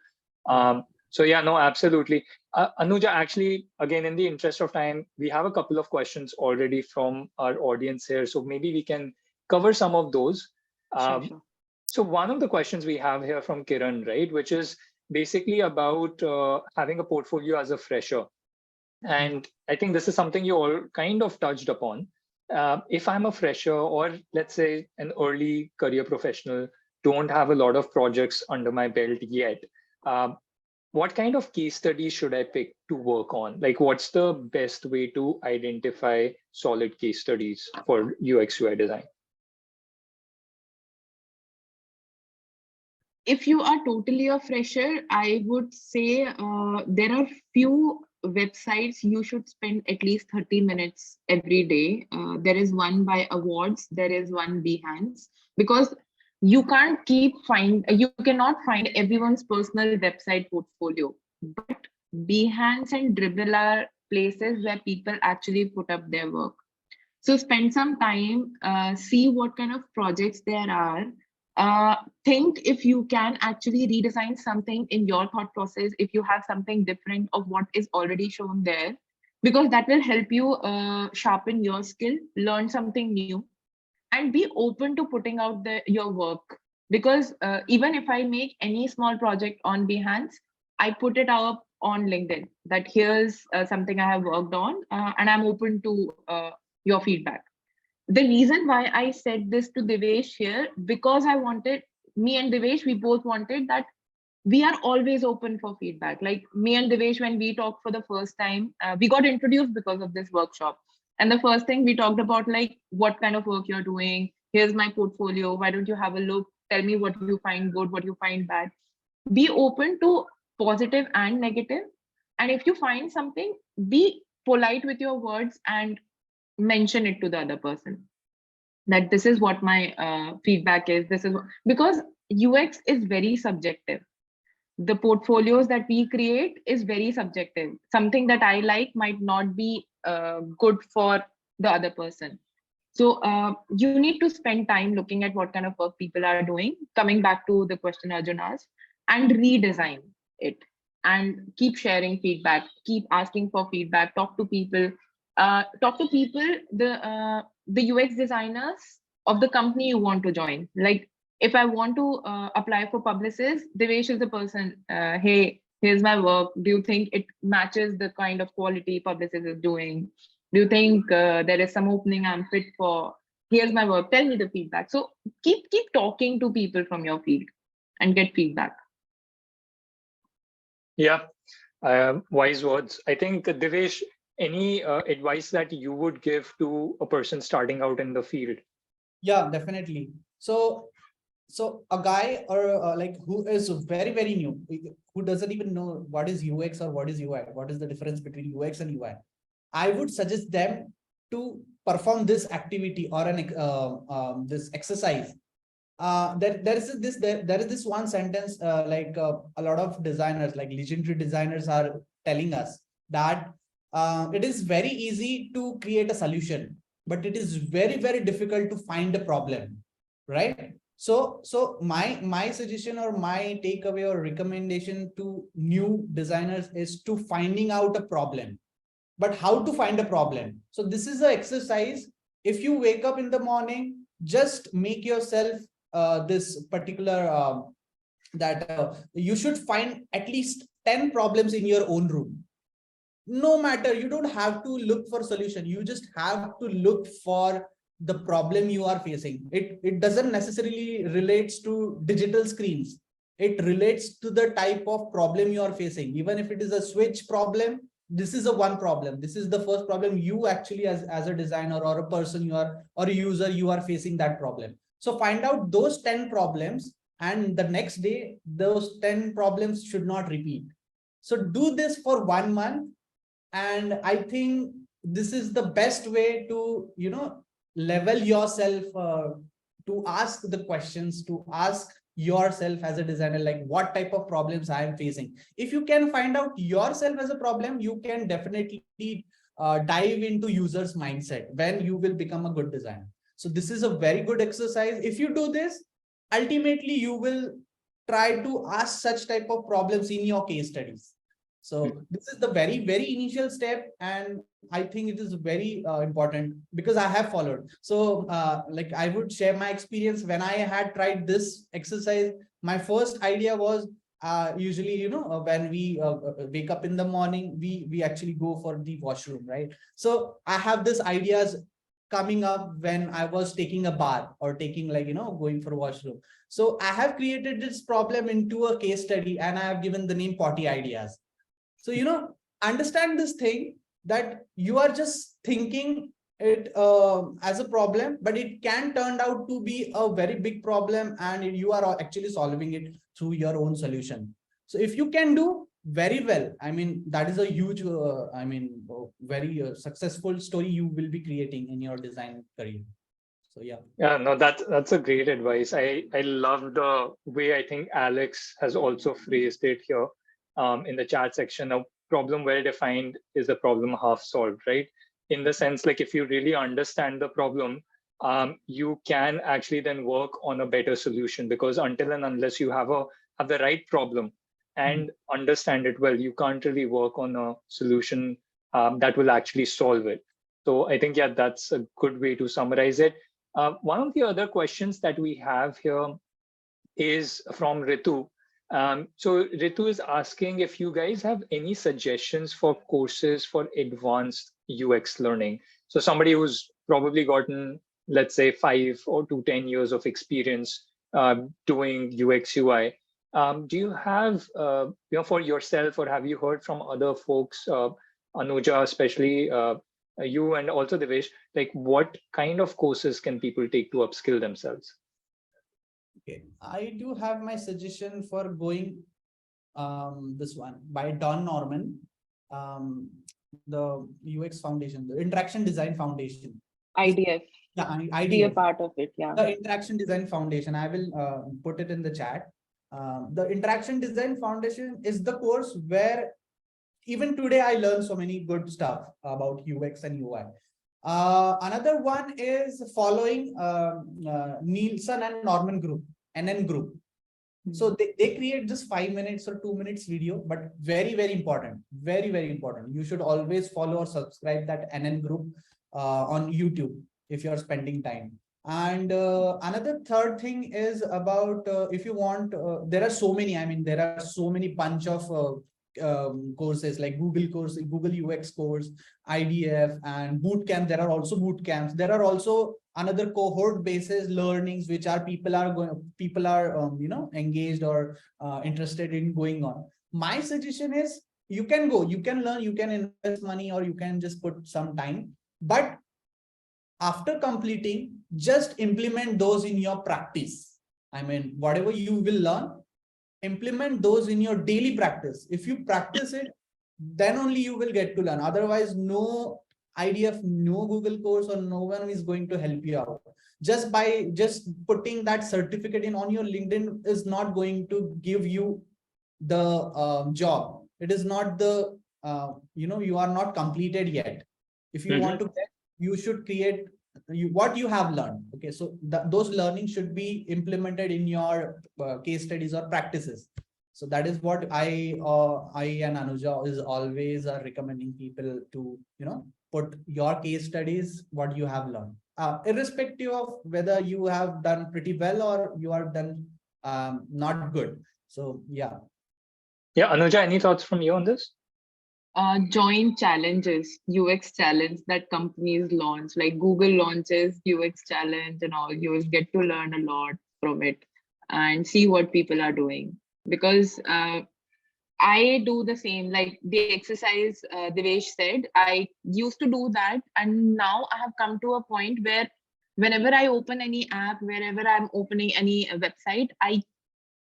So yeah, no, absolutely. Anuja, actually, again, in the interest of time, we have a couple of questions already from our audience here. So maybe we can cover some of those. Sure. So one of the questions we have here from Kiran, right, which is basically about having a portfolio as a fresher. And I think this is something you all kind of touched upon. If I'm a fresher or let's say an early career professional, don't have a lot of projects under my belt yet, what kind of case studies should I pick to work on? Like, what's the best way to identify solid case studies for UX UI design? If you are totally a fresher, I would say there are few websites you should spend at least 30 minutes every day. There is one by awards, there is one Behance, because you can't you cannot find everyone's personal website portfolio, but Behance and Dribble are places where people actually put up their work. So spend some time, see what kind of projects there are. Think if you can actually redesign something in your thought process, if you have something different of what is already shown there, because that will help you sharpen your skill, learn something new, and be open to putting out your work. Because even if I make any small project on Behance, I put it up on LinkedIn that here's something I have worked on, and I'm open to your feedback. The reason why I said this to Divesh here, because I wanted, me and Divesh, we both wanted that we are always open for feedback. Like me and Divesh, when we talked for the first time, we got introduced because of this workshop. And the first thing we talked about, like, what kind of work you're doing. Here's my portfolio. Why don't you have a look? Tell me what you find good, what you find bad. Be open to positive and negative. And if you find something, be polite with your words and mention it to the other person that this is what my feedback is. This is because UX is very subjective. The portfolios that we create is very subjective. Something that I like might not be good for the other person. So you need to spend time looking at what kind of work people are doing, coming back to the question Arjun asked, and redesign it, and keep sharing feedback, keep asking for feedback, talk to people, the UX designers of the company you want to join. Like if I want to apply for Publicis, Devesh is the person, hey, here's my work. Do you think it matches the kind of quality Publicis is doing? Do you think there is some opening I'm fit for? Here's my work. Tell me the feedback. So keep talking to people from your field and get feedback. Yeah, wise words. I think, Divesh, any advice that you would give to a person starting out in the field? Yeah, definitely. So a guy or like who is very new, who doesn't even know what is UX or what is UI, what is the difference between UX and UI, I would suggest them to perform this activity or an this exercise. There is this one sentence a lot of designers, like legendary designers, are telling us that it is very easy to create a solution, but it is very difficult to find a problem, right? So my suggestion or my takeaway or recommendation to new designers is to finding out a problem. But how to find a problem? So this is an exercise. If you wake up in the morning, just make yourself this particular that you should find at least 10 problems in your own room. No matter, you don't have to look for solution. You just have to look for the problem you are facing. It doesn't necessarily relates to digital screens. It relates to the type of problem you are facing. Even if it is a switch problem, this is a one problem. This is the first problem you actually as a designer or a person you are, or a user, you are facing that problem. So find out those 10 problems, and the next day those 10 problems should not repeat. So do this for 1 month, and I think this is the best way to, you know, level yourself, to ask the questions, to ask yourself as a designer, like what type of problems I am facing. If you can find out yourself as a problem, you can definitely dive into users mindset when you will become a good designer. So this is a very good exercise. If you do this, ultimately you will try to ask such type of problems in your case studies. So this is the very, very initial step. And I think it is very important because I have followed. So like I would share my experience when I had tried this exercise. My first idea was usually, when we wake up in the morning, we actually go for the washroom, right? So I have this ideas coming up when I was taking a bath or taking going for washroom. So I have created this problem into a case study and I have given the name potty ideas. So, understand this thing that you are just thinking it as a problem, but it can turn out to be a very big problem and you are actually solving it through your own solution. So if you can do very well, I mean, that is a huge, very successful story you will be creating in your design career. So yeah. Yeah, no, that's a great advice. I love the way I think Alex has also phrased it here in the chat section. A problem well defined is a problem half solved, right? In the sense, like if you really understand the problem, you can actually then work on a better solution, because until and unless you have the right problem and understand it well, you can't really work on a solution that will actually solve it. So I think, yeah, that's a good way to summarize it. One of the other questions that we have here is from Ritu. So Ritu is asking if you guys have any suggestions for courses for advanced UX learning. So somebody who's probably gotten, let's say, 5 or to 10 years of experience doing UX UI. Do you have, for yourself, or have you heard from other folks, Anuja, especially you and also Divesh, like what kind of courses can people take to upskill themselves? Okay, I do have my suggestion for going this one by Don Norman, the UX Foundation, the Interaction Design Foundation. IDF. Yeah, Be a IDF. part of it, yeah. The Interaction Design Foundation. I will put it in the chat. The Interaction Design Foundation is the course where even today I learned so many good stuff about UX and UI. Another one is following Nielsen and Norman Group, NN Group. So they create just 5 minutes or 2 minutes video, but very, very important. Very, very important. You should always follow or subscribe that NN Group on YouTube if you're spending time. And another third thing is about if you want, there are so many, there are so many bunch of courses like Google course, Google UX course, IDF and bootcamp. There are also boot camps. There are also another cohort basis learnings, which are people are engaged or interested in going on. My suggestion is you can go, you can learn, you can invest money, or you can just put some time, but after completing, just implement those in your practice. Whatever you will learn, implement those in your daily practice. If you practice it, then only you will get to learn. Otherwise, no IDF, no Google course, or no one is going to help you out. Just by putting that certificate in on your LinkedIn is not going to give you the job. It is not the, you are not completed yet. If you want to get, you should create what you have learned. Okay, so those learnings should be implemented in your case studies or practices. So that is what I and Anuja is always recommending people to, put your case studies, what you have learned, irrespective of whether you have done pretty well or you are done not good. So yeah. Yeah, Anuja, any thoughts from you on this? Join challenges, UX challenge that companies launch, like Google launches UX challenge and all. You will get to learn a lot from it and see what people are doing. Because I do the same, like the exercise Divesh said, I used to do that. And now I have come to a point where whenever I open any app, wherever I'm opening any website, I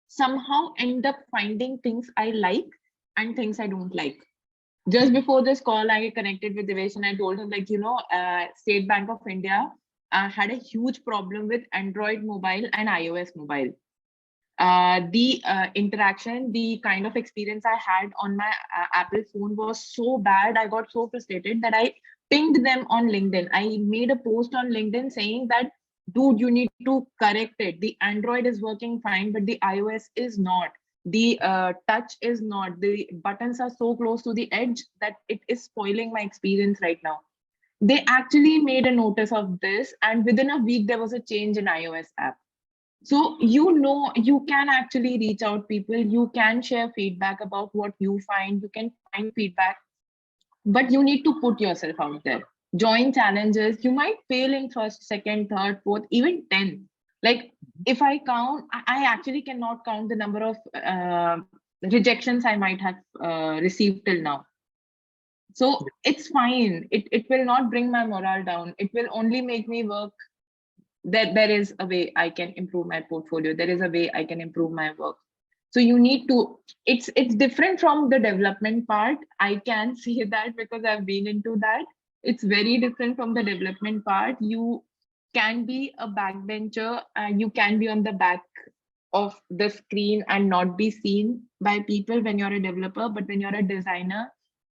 somehow end up finding things I like and things I don't like. Just before this call, I connected with Divesh and I told him, like, State Bank of India had a huge problem with Android mobile and iOS mobile. The interaction, the kind of experience I had on my Apple phone was so bad. I got so frustrated that I pinged them on LinkedIn. I made a post on LinkedIn saying that, dude, you need to correct it. The Android is working fine, but the iOS is not. the touch is not, the buttons are so close to the edge that it is spoiling my experience right now. They actually made a notice of this, and within a week there was a change in iOS app. So you can actually reach out people, you can share feedback about what you find, you can find feedback, but you need to put yourself out there. Join challenges. You might fail in first, second, third, fourth, even 10. Like if I count, I actually cannot count the number of rejections I might have received till now. So it's fine. It will not bring my morale down. It will only make me work. There is a way I can improve my portfolio. There is a way I can improve my work. So you need to, it's different from the development part. I can see that because I've been into that. It's very different from the development part. You can be a backbencher and you can be on the back of the screen and not be seen by people when you're a developer. But when you're a designer,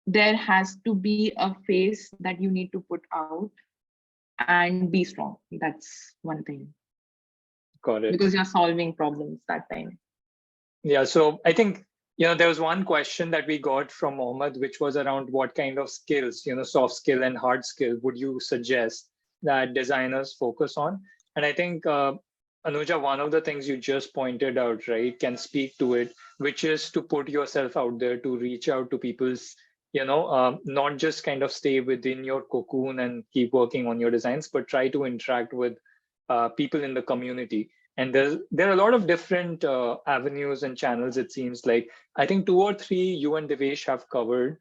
there has to be a face that you need to put out and be strong. That's one thing. Got it. Because you're solving problems that time. Yeah, so I think, there was one question that we got from Mohammed, which was around what kind of skills, soft skill and hard skill would you suggest that designers focus on? And I think, Anuja, one of the things you just pointed out, right, can speak to it, which is to put yourself out there, to reach out to people's, not just kind of stay within your cocoon and keep working on your designs, but try to interact with people in the community. And there are a lot of different avenues and channels, it seems like. I think 2 or 3 you and Devesh have covered.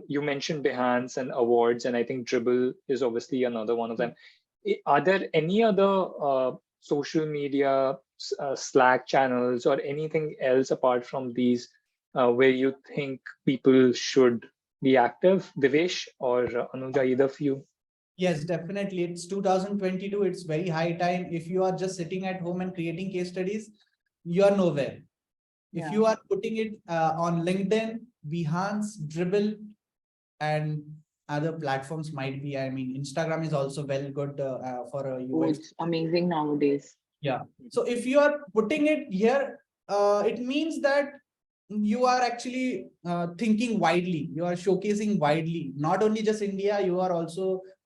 You mentioned Behance and awards, and I think Dribble is obviously another one of them. Are there any other social media, Slack channels, or anything else apart from these where you think people should be active? Devesh or Anuja, either of you? Yes, definitely. It's 2022. It's very high time. If you are just sitting at home and creating case studies, you are nowhere. If you are putting it on LinkedIn, Behance, Dribble, and other platforms might be, I mean, Instagram is also well good for a UX. It's amazing nowadays. Yeah. So if you are putting it here, it means that you are actually thinking widely, you are showcasing widely, not only just India,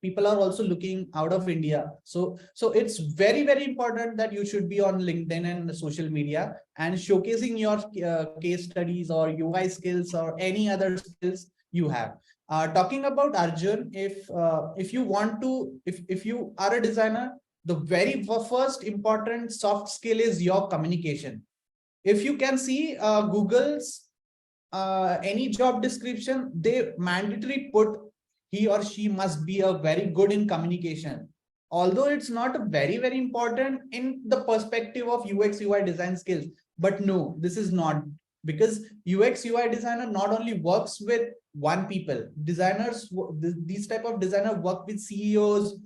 people are also looking out of India. So it's very, very important that you should be on LinkedIn and social media and showcasing your case studies or UI skills or any other skills you have. Talking about Arjun, if you want to, if you are a designer, the very first important soft skill is your communication. If you can see Google's any job description, they mandatory put he or she must be a very good in communication. Although it's not a very, very important in the perspective of UX UI design skills, but no, this is not, because UX UI designer not only works with one people, designers, these type of designer work with CEOs,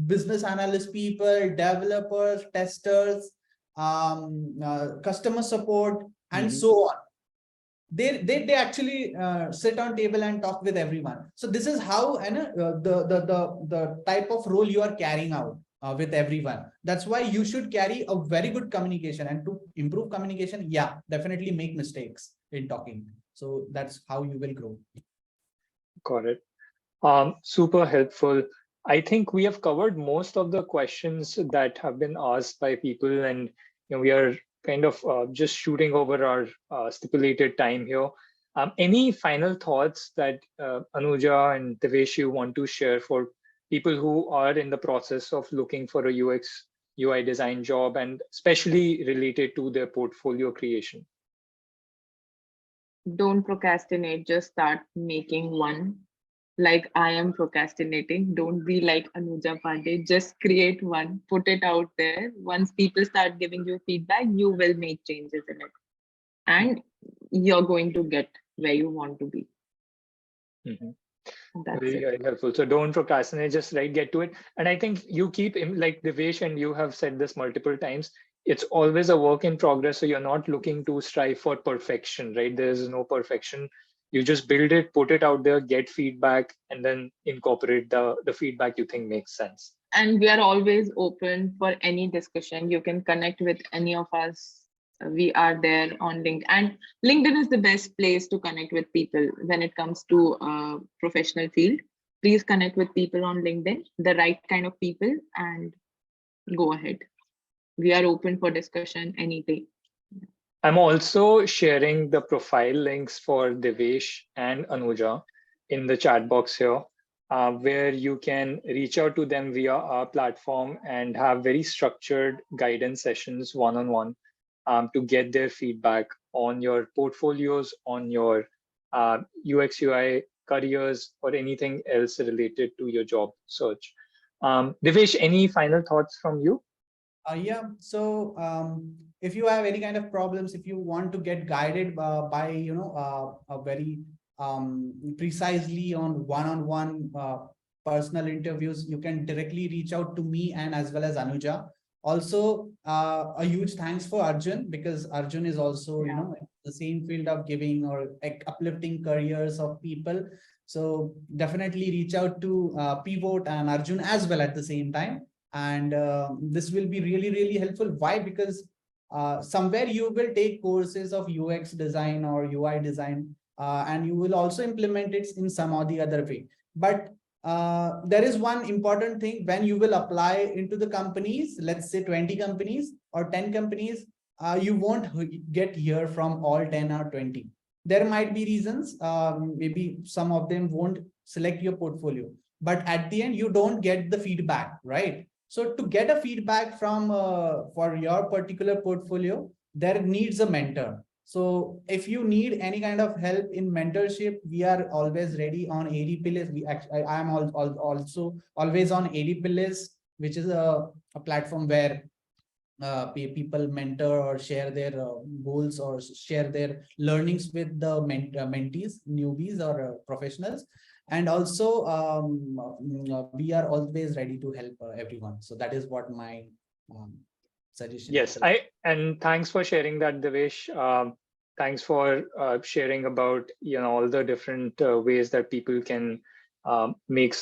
business analyst people, developers, testers, customer support, and so on. They actually sit on table and talk with everyone. So this is how the type of role you are carrying out with everyone. That's why you should carry a very good communication, and to improve communication, yeah, definitely make mistakes in talking. So that's how you will grow. Got it. Super helpful. I think we have covered most of the questions that have been asked by people, and we are kind of just shooting over our stipulated time here. Any final thoughts that Anuja and Devesh you want to share for people who are in the process of looking for a UX UI design job, and especially related to their portfolio creation? Don't procrastinate, just start making one. Like I am procrastinating. Don't be like Anuja Pandey. Just create one, put it out there. Once people start giving you feedback, you will make changes in it. And you're going to get where you want to be. That's very, it. very helpful. So don't procrastinate, just get to it. And I think you keep, like Devesh and you have said this multiple times, it's always a work in progress. So you're not looking to strive for perfection, right? There is no perfection. You just build it, put it out there, get feedback, and then incorporate the feedback you think makes sense. And we are always open for any discussion. You can connect with any of us we are there on LinkedIn, and LinkedIn is the best place to connect with people when it comes to professional field. Please connect with people on LinkedIn, the right kind of people, and go ahead. We are open for discussion any day. I'm also sharing the profile links for Divesh and Anuja in the chat box here, where you can reach out to them via our platform and have very structured guidance sessions one-on-one to get their feedback on your portfolios, on your UX UI careers, or anything else related to your job search. Divesh, any final thoughts from you? Yeah, so if you have any kind of problems, if you want to get guided by a very precisely on one-on-one personal interviews, you can directly reach out to me and as well as Anuja. Also, a huge thanks for Arjun, because Arjun is also the same field of giving or uplifting careers of people. So definitely reach out to Pivot and Arjun as well at the same time. And this will be really, really helpful. Why? Because somewhere you will take courses of UX design or UI design, and you will also implement it in some or the other way. But there is one important thing: when you will apply into the companies, let's say 20 companies or 10 companies, you won't get here from all 10 or 20. There might be reasons, maybe some of them won't select your portfolio, but at the end, you don't get the feedback, right? So to get a feedback from for your particular portfolio, there needs a mentor. So if you need any kind of help in mentorship, we are always ready on ADP list. I am also always on ADP list, which is a platform where people mentor or share their goals or share their learnings with the mentees, newbies or professionals. And also we are always ready to help everyone. So that is what my suggestion Yes, is. and thanks for sharing that, Devesh. Thanks for sharing about all the different ways that people can make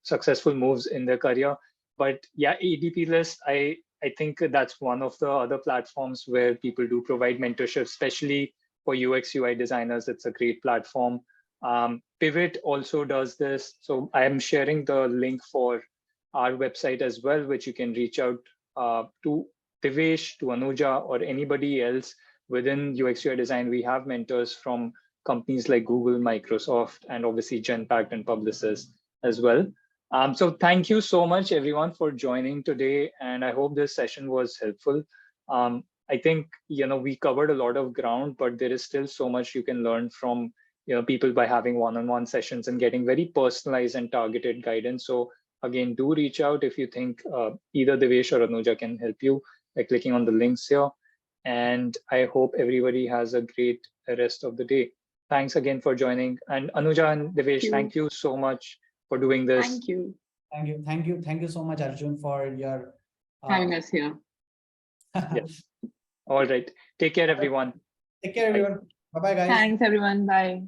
successful moves in their career. But yeah, ADP list, I think that's one of the other platforms where people do provide mentorship, especially for UX UI designers. It's a great platform. Pivot also does this. So I am sharing the link for our website as well, which you can reach out to Divesh, to Anuja, or anybody else within UX UI design. We have mentors from companies like Google, Microsoft, and obviously Genpact and Publicis as well. So thank you so much, everyone, for joining today. And I hope this session was helpful. I think, we covered a lot of ground, but there is still so much you can learn from people by having one-on-one sessions and getting very personalized and targeted guidance. So again, do reach out if you think either Divesh or Anuja can help you by clicking on the links here. And I hope everybody has a great rest of the day. Thanks again for joining. And Anuja and Divesh, thank you so much for doing this. Thank you. Thank you so much, Arjun, for your having us here. Yes. All right. Take care, everyone. Take care, everyone. Bye-bye, guys. Thanks, everyone. Bye.